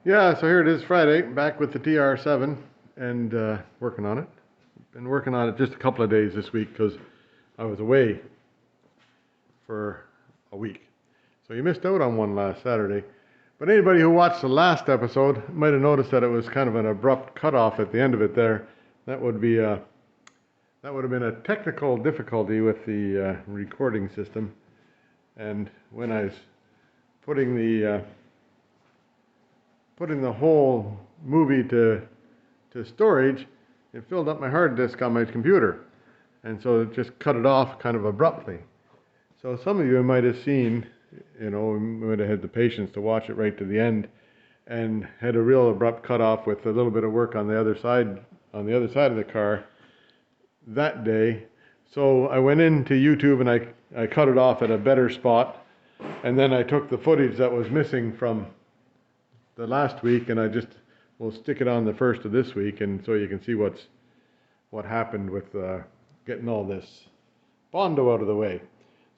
Yeah, so here it is Friday, back with the TR7 and working on it. Been working on it just a couple of days this week because I was away for a week. So you missed out on one last Saturday. But anybody who watched the last episode might have noticed that it was kind of an abrupt cutoff at the end of it there. That would be that would have been a technical difficulty with the recording system. And when I was putting the whole movie to storage, it filled up my hard disk on my computer. And so it just cut it off kind of abruptly. So some of you might have seen, might have had the patience to watch it right to the end and had a real abrupt cutoff with a little bit of work on the other side of the car that day. So I went into YouTube and I cut it off at a better spot. And then I took the footage that was missing from the last week and I just will stick it on the first of this week, and so you can see what happened with getting all this Bondo out of the way.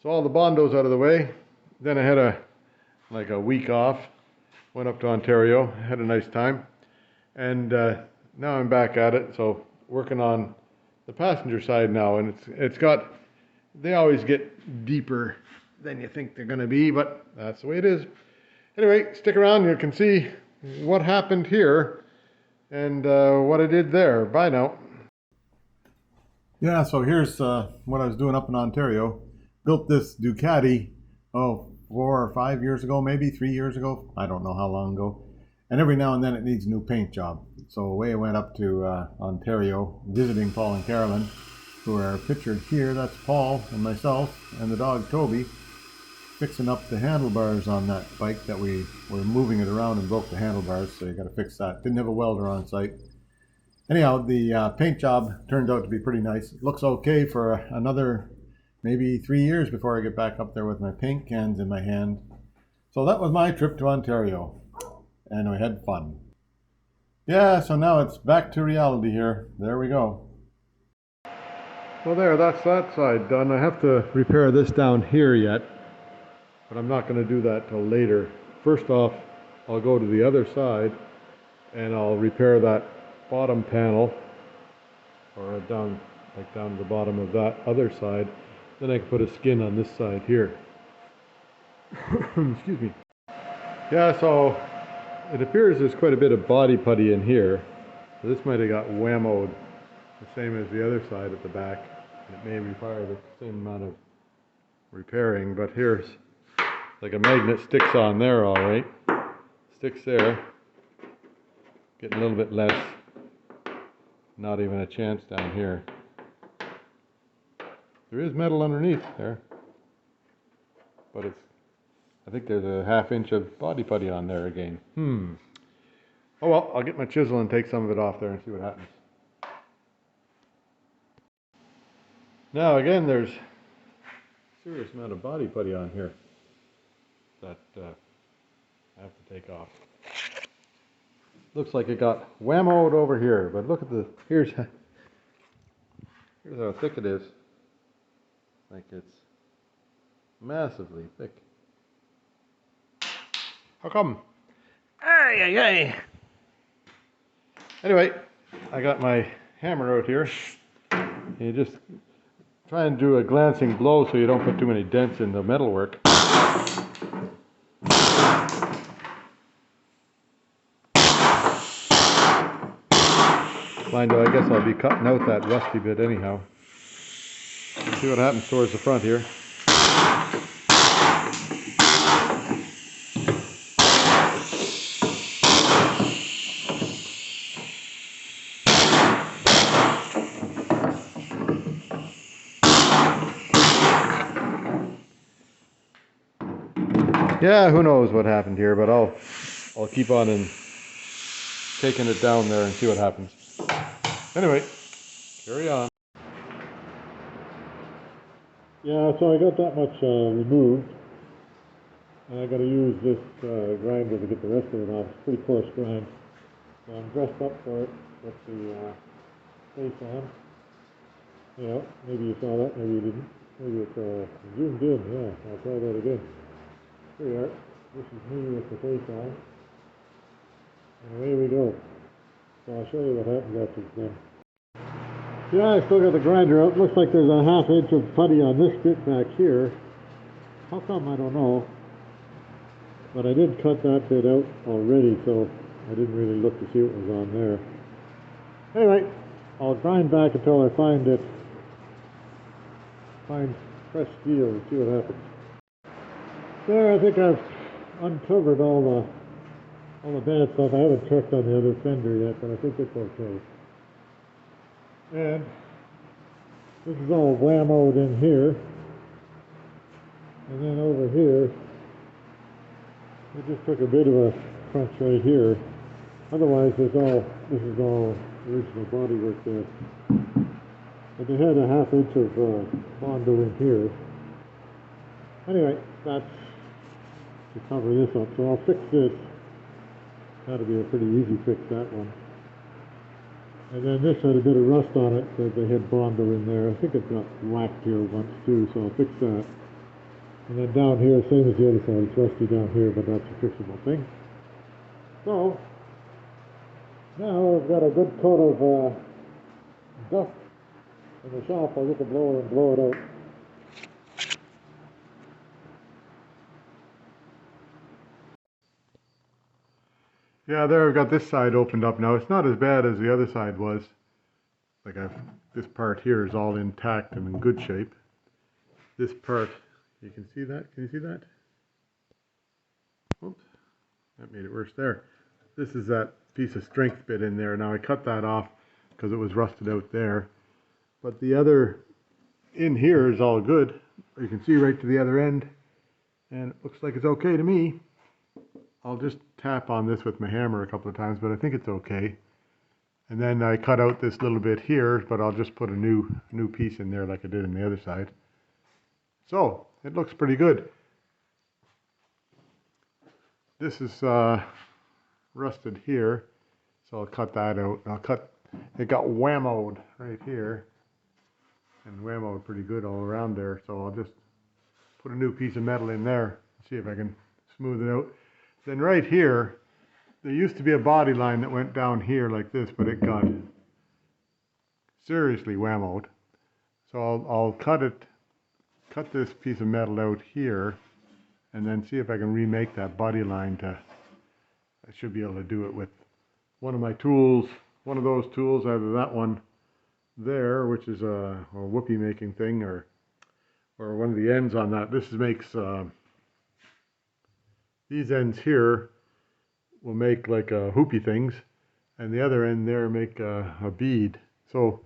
So all the Bondo's out of the way. Then I had a week off, went up to Ontario, had a nice time, and now I'm back at it. So working on the passenger side now, and they always get deeper than you think they're going to be, but that's the way it is. Anyway, stick around. You can see what happened here and what I did there. Bye now. Yeah, so here's what I was doing up in Ontario. Built this Ducati, 4 or 5 years ago, maybe 3 years ago. I don't know how long ago. And every now and then it needs a new paint job. So away I went up to Ontario, visiting Paul and Carolyn, who are pictured here. That's Paul and myself and the dog Toby, fixing up the handlebars on that bike that we were moving it around and broke the handlebars, so you got to fix that. Didn't have a welder on site. Anyhow, the paint job turned out to be pretty nice. It looks okay for another maybe 3 years before I get back up there with my paint cans in my hand. So that was my trip to Ontario, and we had fun. Yeah, so now it's back to reality here. There we go. Well, that's that side done. I have to repair this down here yet, but I'm not going to do that till later. First off, I'll go to the other side and I'll repair that bottom panel, or down to the bottom of that other side. Then I can put a skin on this side here. Excuse me. Yeah, so it appears there's quite a bit of body putty in here. So this might have got whammoed the same as the other side at the back. It may require the same amount of repairing, but here's like a magnet sticks on there all right. Sticks there. Getting a little bit less. Not even a chance down here. There is metal underneath there. But I think there's a ½ inch of body putty on there again. Oh well, I'll get my chisel and take some of it off there and see what happens. Now again, there's a serious amount of body putty on here that I have to take off. Looks like it got whammoed over here, but look at here's how thick it is. Like it's massively thick. How come? Ay, ay, ay. Anyway, I got my hammer out here. You just try and do a glancing blow so you don't put too many dents in the metalwork. Mind you, I guess I'll be cutting out that rusty bit anyhow. See what happens towards the front here. Yeah, who knows what happened here, but I'll keep on and taking it down there and see what happens. Anyway, carry on. Yeah, so I got that much removed, and I got to use this grinder to get the rest of it off. It's a pretty coarse grind. So I'm dressed up for it with the face on. Yeah, maybe you saw that, maybe you didn't. Maybe it's zoomed in. Yeah, I'll try that again. Here we are. This is me with the face on. And away we go. So I'll show you what happens after it's done. Yeah, I still got the grinder out. Looks like there's a 1/2 inch of putty on this bit back here. How come, I don't know. But I did cut that bit out already, so I didn't really look to see what was on there. Anyway, I'll grind back until I find fresh steel and see what happens. There, I think I've uncovered all the bad stuff. I haven't checked on the other fender yet, but I think it's okay. And this is all whammoed in here. And then over here, I just took a bit of a crunch right here. Otherwise, this is all original bodywork there. But they had a 1/2 inch of Bondo in here. Anyway, that's to cover this up. So I'll fix this. That'll be a pretty easy fix, that one. And then this had a bit of rust on it, because they had Bondo in there. I think it got whacked here once too, so I'll fix that. And then down here, same as the other side, it's rusty down here, but that's a fixable thing. So, now I've got a good coat of dust in the shop. I'll get the blower and blow it out. Yeah, there I've got this side opened up now. It's not as bad as the other side was. Like this part here is all intact and in good shape. This part, you can see that? Can you see that? Oops, that made it worse there. This is that piece of strength bit in there. Now I cut that off because it was rusted out there. But the other in here is all good. You can see right to the other end. And it looks like it's okay to me. I'll just tap on this with my hammer a couple of times, but I think it's okay. And then I cut out this little bit here, but I'll just put a new piece in there like I did on the other side. So, it looks pretty good. This is rusted here, so I'll cut that out. It got whammoed right here, and whammoed pretty good all around there, so I'll just put a new piece of metal in there, see if I can smooth it out. Then right here, there used to be a body line that went down here like this, but it got seriously whammoed. So I'll cut this piece of metal out here, and then see if I can remake that body line I should be able to do it with one of my tools, one of those tools, either that one there, which is a whoopee making thing, or one of the ends on that. This makes these ends here will make like hoopy things, and the other end there make a bead. So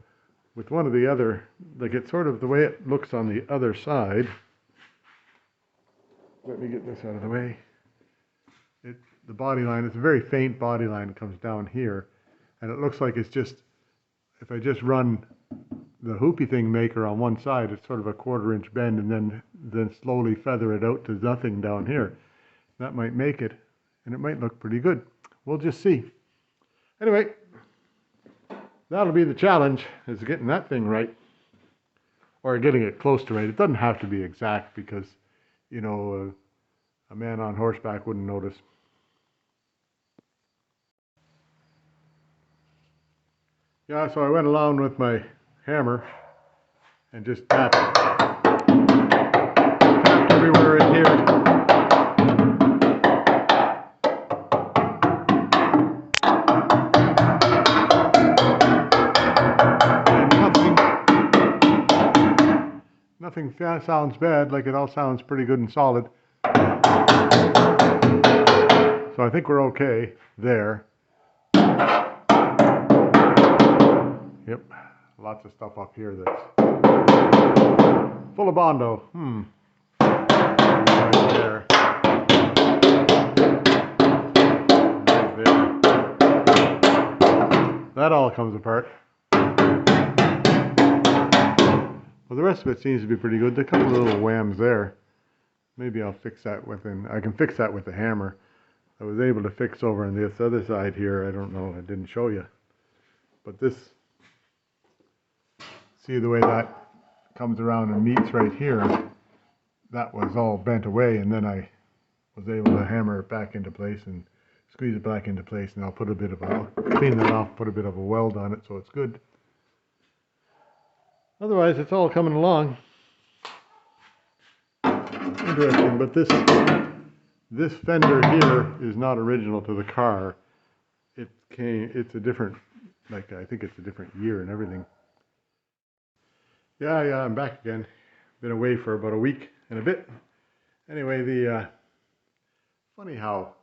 with one of the other, like it's sort of the way it looks on the other side. Let me get this out of the way. The body line, it's a very faint body line, comes down here, and it looks like it's just, if I just run the hoopy thing maker on one side, it's sort of a 1/4 inch bend, and then slowly feather it out to nothing down here. That might make it, and it might look pretty good. We'll just see. Anyway, that'll be the challenge, is getting that thing right, or getting it close to right. It doesn't have to be exact, because, you know, a man on horseback wouldn't notice. Yeah, so I went along with my hammer and just tapped everywhere in here. And nothing sounds bad, like it all sounds pretty good and solid. So I think we're okay there. Yep, lots of stuff up here that's full of Bondo. Right there. Right there. That all comes apart. Well, the rest of it seems to be pretty good. There are a couple of little whams there. Maybe I'll fix that I can fix that with the hammer. I was able to fix over on this other side here. I don't know, I didn't show you. But this, see the way that comes around and meets right here? That was all bent away, and then I was able to hammer it back into place and squeeze it back into place, and I'll put a bit of a, clean that off, put a bit of a weld on it so it's good. Otherwise, it's all coming along. Interesting, but this fender here is not original to the car. It's a different, like, I think it's a different year and everything. Yeah, I'm back again. Been away for about a week and a bit. Anyway, funny how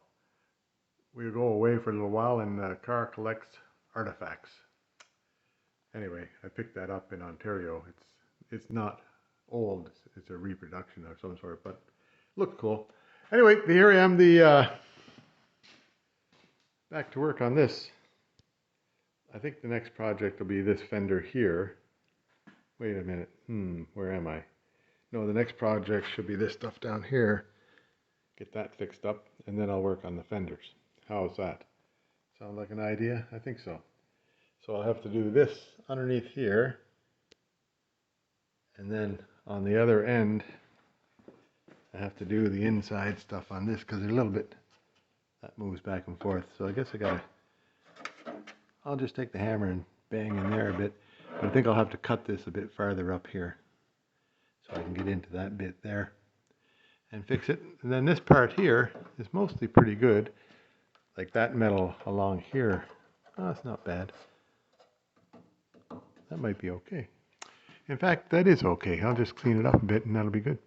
we go away for a little while and the car collects artifacts. Anyway, I picked that up in Ontario. It's not old. It's a reproduction of some sort, but looks cool. Anyway, here I am, back to work on this. I think the next project will be this fender here. Wait a minute. Where am I? No, the next project should be this stuff down here. Get that fixed up, and then I'll work on the fenders. How's that? Sound like an idea? I think so. So I'll have to do this underneath here, and then on the other end, I have to do the inside stuff on this because a little bit that moves back and forth. So I guess I'll just take the hammer and bang in there a bit. But I think I'll have to cut this a bit farther up here so I can get into that bit there and fix it. And then this part here is mostly pretty good. Like that metal along here, oh, it's not bad. That might be okay. In fact, that is okay. I'll just clean it up a bit and that'll be good.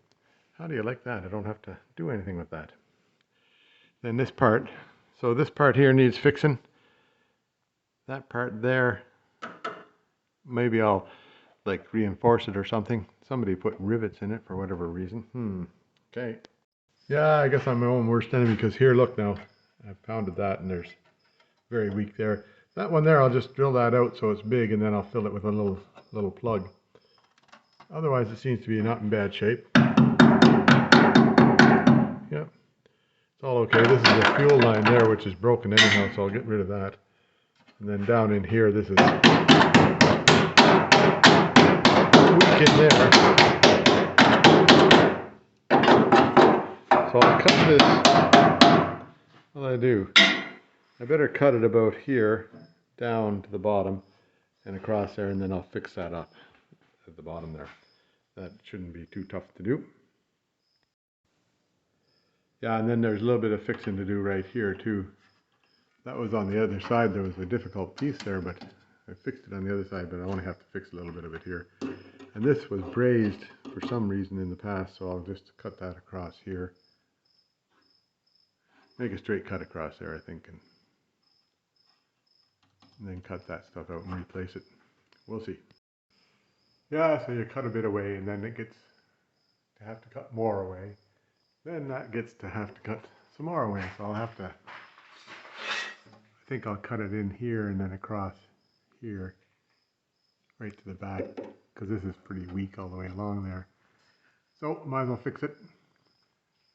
How do you like that? I don't have to do anything with that. Then this part, so this part here needs fixing. That part there, maybe I'll like reinforce it or something. Somebody put rivets in it for whatever reason. Okay. Yeah, I guess I'm my own worst enemy because here, look now. I've pounded that and there's very weak there. That one there, I'll just drill that out so it's big and then I'll fill it with a little plug. Otherwise, it seems to be not in bad shape. Yep. It's all okay. This is the fuel line there, which is broken anyhow, so I'll get rid of that. And then down in here, this is weak in there. So I'll cut this. What do I do? I better cut it about here, down to the bottom, and across there, and then I'll fix that up at the bottom there. That shouldn't be too tough to do. Yeah, and then there's a little bit of fixing to do right here too. That was on the other side. There was a difficult piece there, but I fixed it on the other side, but I only have to fix a little bit of it here. And this was brazed for some reason in the past, so I'll just cut that across here. Make a straight cut across there, I think, and then cut that stuff out and replace it. We'll see. Yeah, so you cut a bit away and then it gets to have to cut more away. Then that gets to have to cut some more away. So I'll have to, I think I'll cut it in here and then across here, right to the back, because this is pretty weak all the way along there. So might as well fix it.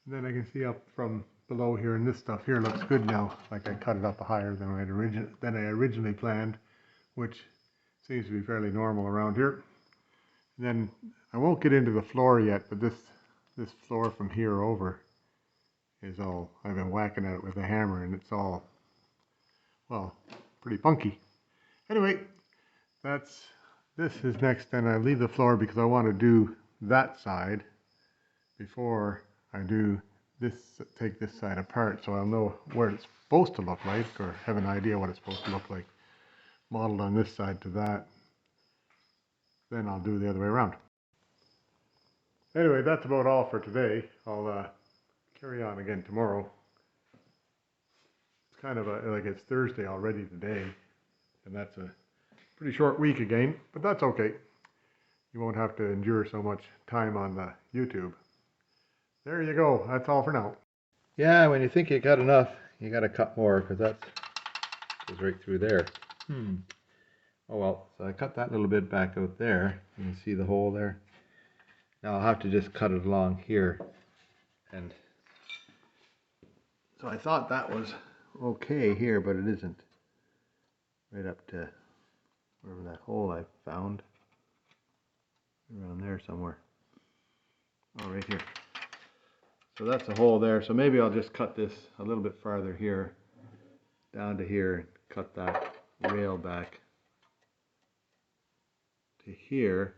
And then I can see up from below here, and this stuff here looks good now. Like I cut it up higher than I originally planned, which seems to be fairly normal around here. And then I won't get into the floor yet, but this floor from here over is all, I've been whacking at it with a hammer and it's all, well, pretty funky. Anyway, this is next, and I leave the floor because I want to do that side before I do this, take this side apart, so I'll know what it's supposed to look like, or have an idea what it's supposed to look like, modeled on this side to that. Then I'll do the other way around. Anyway, that's about all for today. I'll carry on again tomorrow. It's kind of like it's Thursday already today, and that's a pretty short week again, but that's okay. You won't have to endure so much time on the YouTube. There you go. That's all for now. Yeah, when you think you got enough, you got to cut more because that goes right through there. Oh well, so I cut that little bit back out there. You can see the hole there. Now I'll have to just cut it along here. And so I thought that was okay here, but it isn't. Right up to wherever that hole I found. Around there somewhere. Oh, right here. So that's a hole there. So maybe I'll just cut this a little bit farther here down to here and cut that rail back to here.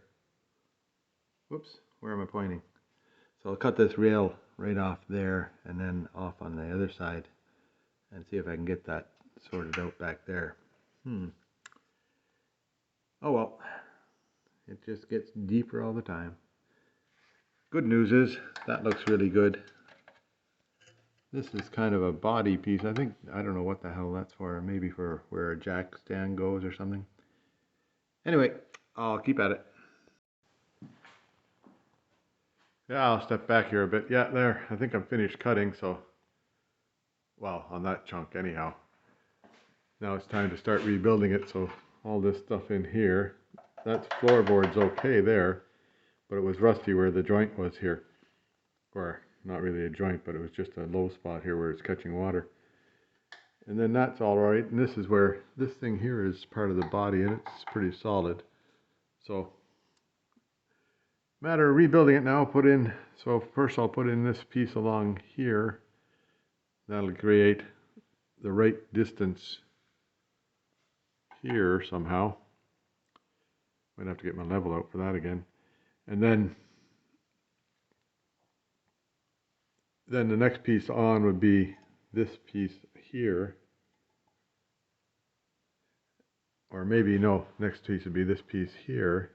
Whoops, where am I pointing? So I'll cut this rail right off there and then off on the other side and see if I can get that sorted out back there. Oh well, it just gets deeper all the time. Good news is that looks really good. This is kind of a body piece. I don't know what the hell that's for. Maybe for where a jack stand goes or something. Anyway, I'll keep at it. Yeah, I'll step back here a bit. Yeah, there. I think I'm finished cutting, so... Well, on that chunk anyhow. Now it's time to start rebuilding it, so all this stuff in here, that floorboard's okay there, but it was rusty where the joint was here. Or, not really a joint, but it was just a low spot here where it's catching water. And then that's all right, and this is where, this thing here is part of the body, and it's pretty solid. So, matter of rebuilding it now, so first I'll put in this piece along here. That'll create the right distance here somehow. Might have to get my level out for that again. And then the next piece on would be this piece here. Or maybe, no, next piece would be this piece here.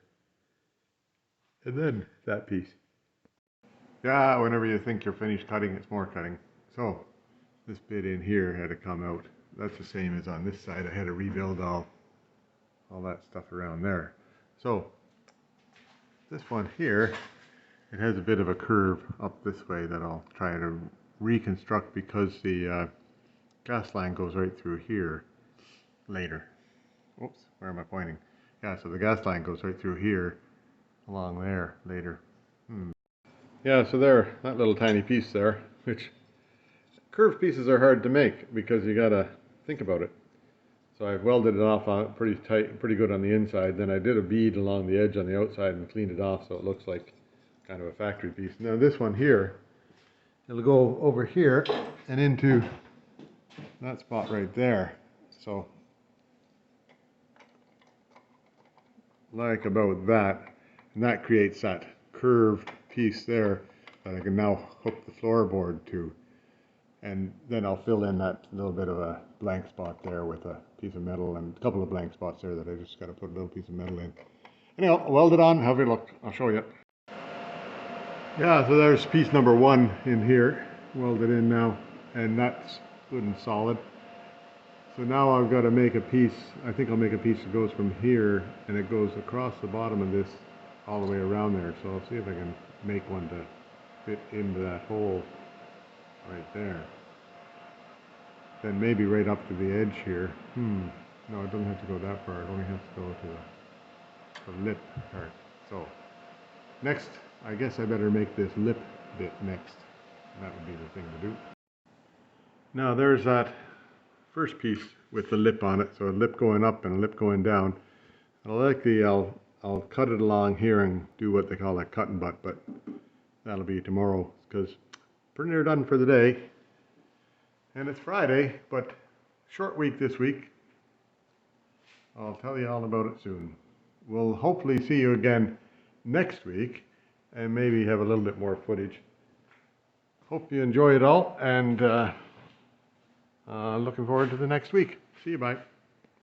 And then that piece. Yeah, whenever you think you're finished cutting, it's more cutting. So, this bit in here had to come out. That's the same as on this side. I had to rebuild all that stuff around there. So, this one here, it has a bit of a curve up this way that I'll try to reconstruct because the gas line goes right through here later. Oops, where am I pointing? Yeah, so the gas line goes right through here along there later. Yeah, so there, that little tiny piece there, which curved pieces are hard to make because you gotta think about it. So I've welded it off pretty tight, pretty good on the inside. Then I did a bead along the edge on the outside and cleaned it off so it looks like kind of a factory piece. Now this one here, it'll go over here and into that spot right there. So like about that, and that creates that curved piece there that I can now hook the floorboard to. And then I'll fill in that little bit of a blank spot there with a piece of metal and a couple of blank spots there that I just got to put a little piece of metal in. Anyhow, I'll weld it on, have a look. I'll show you. Yeah, so there's piece number one in here, welded in now, and that's good and solid. So now I've got to make a piece, I think I'll make a piece that goes from here and it goes across the bottom of this all the way around there. So I'll see if I can make one to fit into that hole right there. Then maybe right up to the edge here. No, it doesn't have to go that far. It only has to go to the lip part. So next, I guess I better make this lip bit next. That would be the thing to do. Now there's that first piece with the lip on it. So a lip going up and a lip going down. I'll cut it along here and do what they call a cut and butt, but that'll be tomorrow because pretty near done for the day. And it's Friday, but short week this week. I'll tell you all about it soon. We'll hopefully see you again next week and maybe have a little bit more footage. Hope you enjoy it all, and looking forward to the next week. See you, bye.